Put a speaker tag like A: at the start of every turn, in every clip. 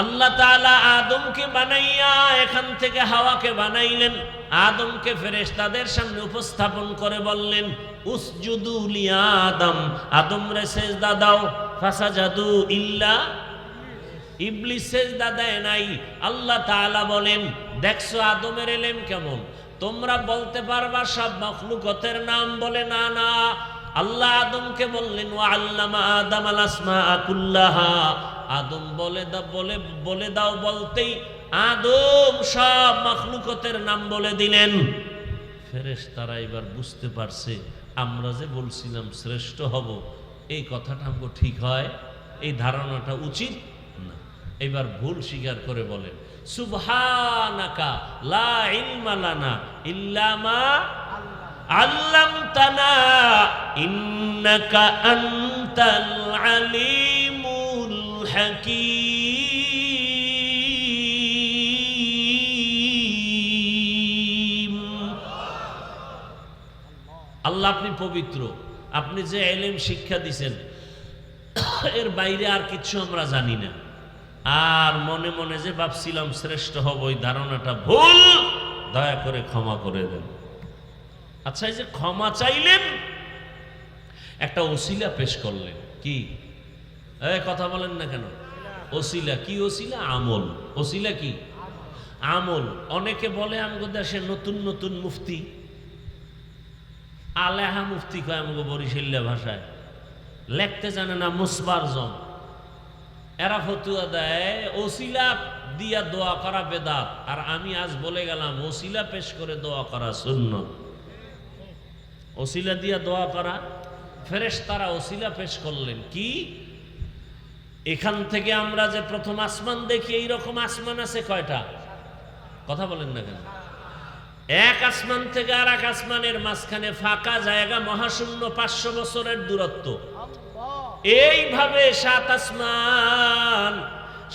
A: আল্লাহ তাআলা আদমকে বানাইয়া এখান থেকে হাওয়াকে বানাইলেন। আদমকে ফেরেশতাদের সামনে উপস্থাপন করে বললেন, উসজুদু লিআদম, আদমরে সিজদা দাও। ফাসাজাদু ইল্লা ইবলিস সিজদা দেয় নাই। আল্লাহ তাআলা বলেন, দেখছো আদমের ইলম কেমন? তোমরা বলতে পারবা সব মাখলুকাতের নাম, বলে না না। আল্লাহ আদমকে বললেন, ওয়া আল্লামা আদামাল আসমাআ কুল্লাহা, আদম বলে দাও বলতেই আদম সব মাখলুকাতের নাম বলে দিলেন। ফেরেশতারা এবার বুঝতে পারছে, আমরা যে বলছিলাম শ্রেষ্ঠ হব, এই কথাটা আমগো ঠিক হয়, এই ধারণাটা উচিত না। এবার ভুল স্বীকার করে বলেন, সুবহানাকা লা ইলমা লানা ইল্লা মা আল্লামতানা ইন্নাকা আনতাল আলিমুল হাকীম। আল্লাহ আপনি পবিত্র, আপনি যে ইলম শিক্ষা দিয়েছেন এর বাইরে আর কিছু আমরা জানি না। আর মনে মনে যে ভাবছিলাম শ্রেষ্ঠ হব, ওই ধারণাটা ভুল, দয়া করে ক্ষমা করে দেন। আচ্ছা, এই যে ক্ষমা চাইলেন, একটা ওসিলা পেশ করলেন। কি কথা বলেন না কেন? ওসিলা কি? ওসিলা আমল। ওসিলা কি? আমল। অনেকে বলে আমগো দেশে নতুন নতুন মুফতি, আলেহা মুফতি কয় আমগো বরিশাল্লা ভাষায়, লেখতে জানে না, মুসবার জন। এরা ফতুয়া দেয় ওসিলা দিয়া দোয়া করা বেদাত, আর আমি আজ বলে গেলাম ওসিলা পেশ করে দোয়া করা সুন্নাত। ওসিলা দিয়া দোয়া করা, ফেরেশতারা ওসিলা পেশ করলেন। কি? এখান থেকে আমরা যে প্রথম আসমান দেখি, এইরকম আসমান আছে কয়টা? কথা বলেন না কেন? এক আসমান থেকে আর এক আসমানের মাঝখানে ফাঁকা জায়গা, মহাশূন্য, 500 বছরের দূরত্ব। এইভাবে 7 আসমান,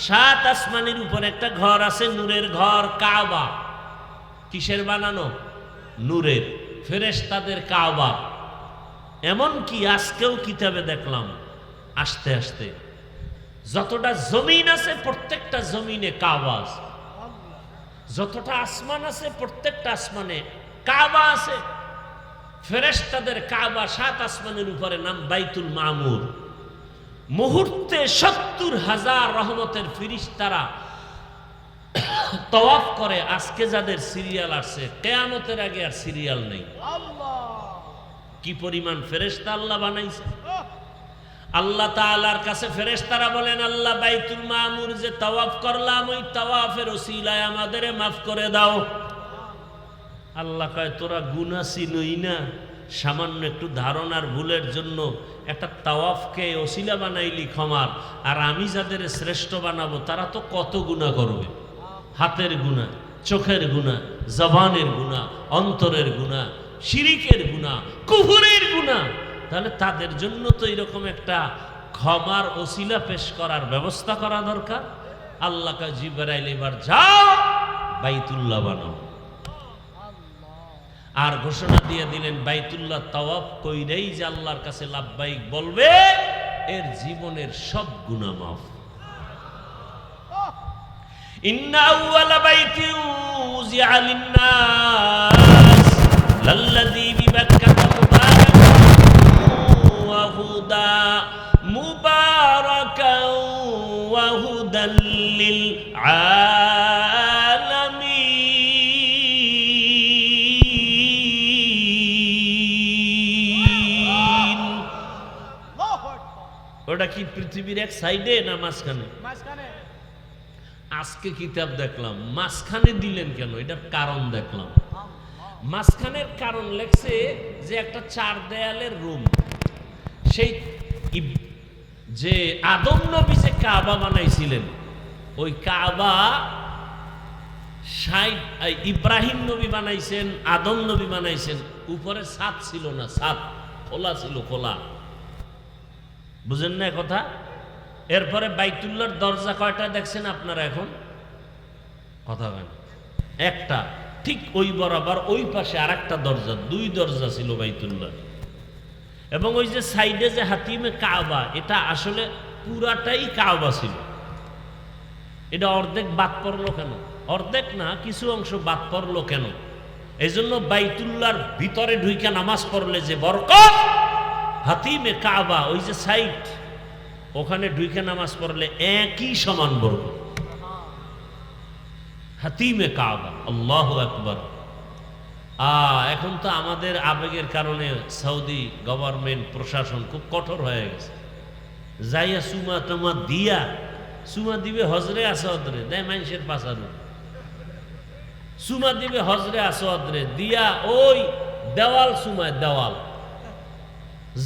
A: 7 আসমানের উপর একটা ঘর আছে, নূরের ঘর, কাবা। কিসের বানানো? নূরের। ফেরেশতাদের কাবা। এমন কি আজকেও কিতাবে দেখলাম, আস্তে আস্তে যতটা জমিন আছে প্রত্যেকটা জমিনে কাবা আছে, যতটা আসমান আছে প্রত্যেকটা আসমানে কাবা আছে। ফেরেশতাদের কাবা 7 আসমানের উপরে, নাম বাইতুল মামুর। মুহূর্তে 70,000 রহমতের ফেরেশতারা তওয়াফ করে। আজকে যাদের সিরিয়াল আসছে, কিয়ামতের আগে আর সিরিয়াল নেই। কি পরিমাণ ফেরেশতা আল্লাহ বানাইছে! আল্লাহ তাআলার কাছে ফেরেশতারা বলেন, আল্লাহ বাইতুল মামুর যে তওয়াফ করলাম, ওই তওয়াফের ওসিলায় আমাদের মাফ করে দাও। আল্লাহ কয়, তোরা গুনাহ চিনই না, সামান্য একটু ধারণার ভুলের জন্য একটা তাওয়াফকে ওসিলা বানাইলি ক্ষমার, আর আমি যাদের শ্রেষ্ঠ বানাবো তারা তো কত গুনাহ করবে। হাতের গুনাহ, চোখের গুনাহ, জবানের গুনাহ, অন্তরের গুনাহ, শিরিকের গুনাহ, কুফরের গুনাহ। তাহলে তাদের জন্য তো এরকম একটা ক্ষমার ওসিলা পেশ করার ব্যবস্থা করা দরকার। আল্লাহ কা জিবরাইল, এবার যাও বাইতুল্লাহ বানাও। আর ঘোষণা দিয়ে দিলেন, বাইতুল্লাহ তাওয়াফ কইরেই যে আল্লাহর কাছে লাব্বাইক বলবে, এর জীবনের সব গুনাহ মাফ। ইন্না আউওয়ালা বাইতিন উযিআ লিন-নাস লাল্লাযী বিবাক্কাতা মুবারাকান ওয়া হুদাল লিল আলামিন। ওটা কি পৃথিবীর এক সাইডে না মাঝখানে? আজকে কিতাব দেখলাম মাঝখানে দিলেন কেন, এটার কারণ দেখলাম। মাঝখানের কারণ লেখছে যে একটা 4 দেয়ালের রুম, সেই যে আদম নবী যে কাবা বানাইছিলেন, ওই কাবা ইব্রাহিম নবী বানাইছেন, আদম নবী বানাইছেন। উপরে ছাদ ছিল না, ছাদ খোলা ছিল, খোলা। বুঝেন না কথা? এরপরে বাইতুল্লাহর দরজা কয়টা দেখছেন আপনারা এখন? কথা বলেন। একটা, ঠিক ওই বরাবর ওই পাশে আরেকটা দরজা, 2 দরজা ছিল বাইতুল্লাহ। এবং ওই যে সাইডে যে হাতিমে কাবা, এটা আসলে পুরাটাই কাবা ছিল। এটা অর্ধেক বাদ পড়লো কেন? অর্ধেক না, কিছু অংশ বাদ পড়লো কেন? এই জন্য বাইতুল্লাহর ভিতরে ঢুইকা নামাজ পড়লে যে বরকত, হাতিমে কাবা ওই যে সাইট, ওখানে ঢুইকা নামাজ পড়লে একই সমান বরকত। হাতিমে কাবা, আল্লাহু আকবার। এখন তো আমাদের আবেগের কারণে সৌদি গভর্নমেন্ট প্রশাসন খুব কঠোর হয়ে গেছে। যাইয়া সুমা টমা দিয়া, সুমা দিবে হজরে আসওয়াদরে, দেয় মানুষের পাশারু, সুমা দিবে হজরে আসওয়াদরে দিয়া ওই দেওয়াল সুমায় দেওয়াল,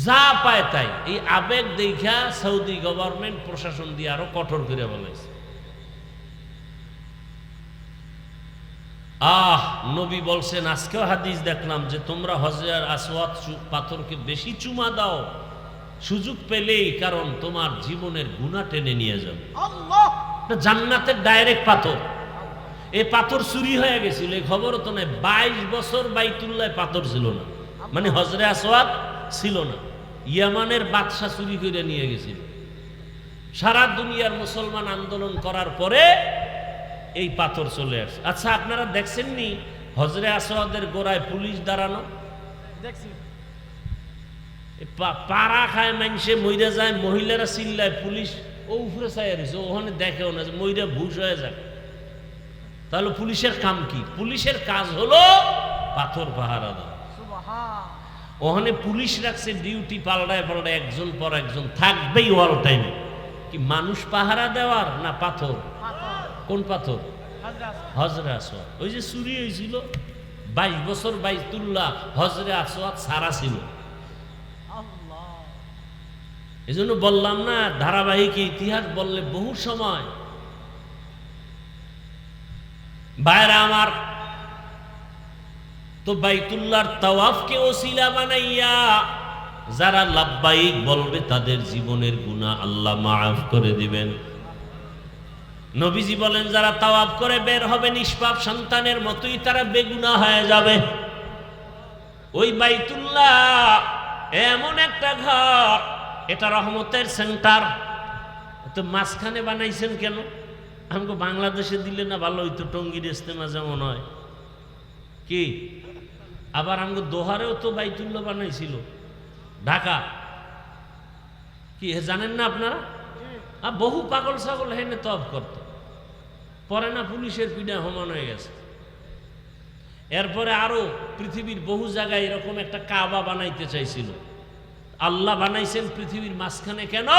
A: যা পায় তাই। এই আবেগ দেখা সৌদি গভর্নমেন্ট প্রশাসন দিয়ে আরো কঠোর করে বলেছে। নবী বলছেন, আজকেও হাদিস দেখলাম যে তোমরা হজরে আসওয়াদ পাথরকে বেশি চুমা দাও সুযোগ পেলেই, কারণ তোমার জীবনের গুনাহ টেনে নিয়ে যাবে। জান্নাতের ডাইরেক্ট পাথর। এই পাথর চুরি হয়ে গেছিল, এই খবরও তো নাই। 22 বছর বাইতুল্লাহ পাথর ছিল না, মানে হজরে আসওয়াদ ছিল না। ইয়ামানের বাদশা চুরি করে নিয়ে গেছিল। সারা দুনিয়ার মুসলমান আন্দোলন করার পরে এই পাথর চলে আসছে। আচ্ছা, আপনারা দেখছেননি হজরে আসওয়াদের গোড়ায় পুলিশ দাঁড়ানো? দেখছি। পাড়া খায় মানুষে, মইরা যায়, মহিলারা চিল্লায়, পুলিশ ও উপরে চাইয়া দিছে, ওখানে দেখেও না যে মইরা ভুষ হয়ে যায়। তাহলে পুলিশের কাম কি? পুলিশের কাজ হলো পাথর পাহারা দেওয়া। ওখানে পুলিশ রাখছে ডিউটি, পাল্টায় পাল্টায় একজন পর একজন থাকবেই অল টাইম। কি মানুষ পাহারা দেওয়ার না পাথর? কোন পাথর? হজরে আসওয়াদ। ওই যে চুরি হয়েছিল 22 বছর বাইতুল্লাহ হজরে আসওয়াদ সারা ছিল। এই জন্য বললাম না, ধারাবাহিক ইতিহাস বললে বহু সময়। ভাইরা আমার, তো বাইতুল্লাহর তাওয়াফকে ওসিলা বানাইয়া যারা লাব্বাইক বলবে তাদের জীবনের গুনাহ আল্লাহ মাফ করে দিবেন। নবীজি বলেন, যারা তাওয়াফ করে বের হবে নিষ্পাপ সন্তানের মতোই তারা বেগুনাহ হয়ে যাবে। ওই বাইতুল্লাহ এমন একটা ঘর, এটা রহমতের সেন্টার। তো মাঝখানে বানাইছেন কেন? আমাকে বাংলাদেশে দিলে না ভালো হইতো, টঙ্গীর ইস্তেমা যেমন হয় কি। আবার আমাকে দোহারেও তো বাইতুল্লাহ বানাইছিল, ঢাকা। কি জানেন না আপনারা? বহু পাগল ছাগল হেনে তব করত, পরে না পুলিশের পিঠা সমান হয়ে গেছে। এরপরে আরো পৃথিবীর বহু জায়গায় এরকম একটা কাবা বানাইতে চাইছিল। আল্লাহ বানাইছেন পৃথিবীর মাঝখানে কেন?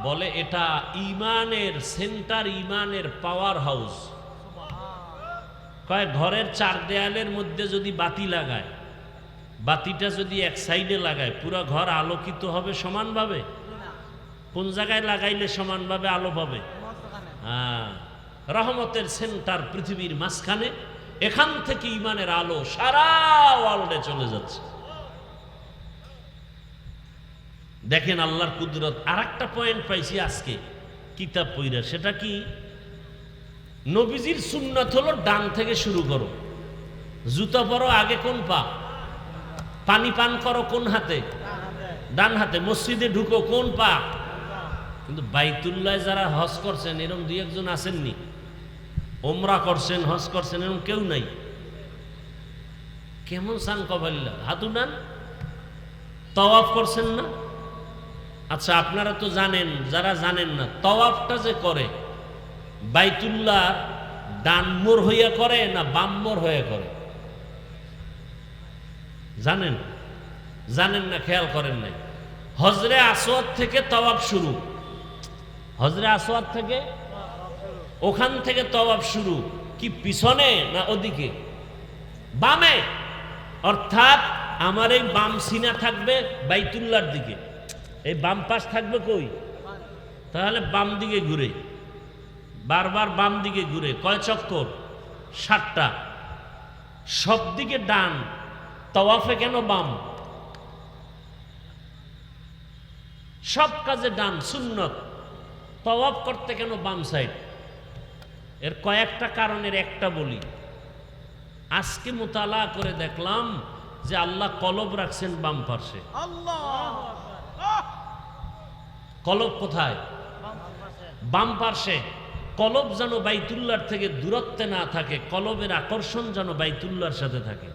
A: বলে এটা ইমানের সেন্টার, ইমানের পাওয়ার হাউস। কয় ঘরের 4 দেয়ালের মধ্যে যদি বাতি লাগায়, বাতিটা যদি এক সাইডে লাগায়, পুরো ঘর আলোকিত হবে সমানভাবে? কোন জায়গায় লাগাইলে সমানভাবে আলো পাবে? রহমতের সেন্টার পৃথিবীর মাঝখানে, এখান থেকে ইমানের আলো সারা ওয়ার্ল্ডে চলে যাচ্ছে। দেখেন আল্লাহর কুদরত। আর একটা পয়েন্ট পাইছি আজকে কিতাব পইরা, সেটা কি? নবীজির সুন্নাত হলো ডান থেকে শুরু করো, জুতা পরো আগে কোন পা, পানি পান করো কোন হাতে? ডান হাতে। মসজিদে ঢুকো কোন পা? কিন্তু বাইতুল্লাহ যারা হজ করছেন, এরকম 2-1 আসেননি? ওমরা করছেন, হজ করছেন, এরকম কেউ নাই? কেমন সান কবাল্লা, হাত উঠান। তাওয়াফ করছেন না? আচ্ছা, আপনারা তো জানেন, যারা জানেন না, তাওয়াফটা যে করে বাইতুল্লাহ ডান মোড় হইয়া করে না বাম মোড় হইয়া করে? জানেন? জানেন না, খেয়াল করেন নাই। হজরে আসওয়াদ থেকে তাওয়াফ শুরু, হজরে আসওয়াদ থেকে, ওখান থেকে তাওয়াফ শুরু। কি পিছনে না ওদিকে? বামে। অর্থাৎ আমার এই বাম সিনা থাকবে বাইতুল্লাহর দিকে, এই বাম পাশ থাকবে কই? তাহলে বাম দিকে ঘুরে, বারবার বাম দিকে ঘুরে। কয় চক্কর? 7টা। সব দিকে ডান। তাওয়াফে কেন বাম? সব কাজে ডান, সুন্নত। তাওয়াফ করতে কেন বাম সাইড? এর কয়েকটা কারণের একটা বলি। আজকে মুতালা করে দেখলাম যে আল্লাহ কলব রাখছেন বাম পাশে। কলব কোথায়? বাম পাশে। কলব যেন বাইতুল্লাহর থেকে দূরত্বে না থাকে, কলবের আকর্ষণ যেন বাইতুল্লাহর সাথে থাকে।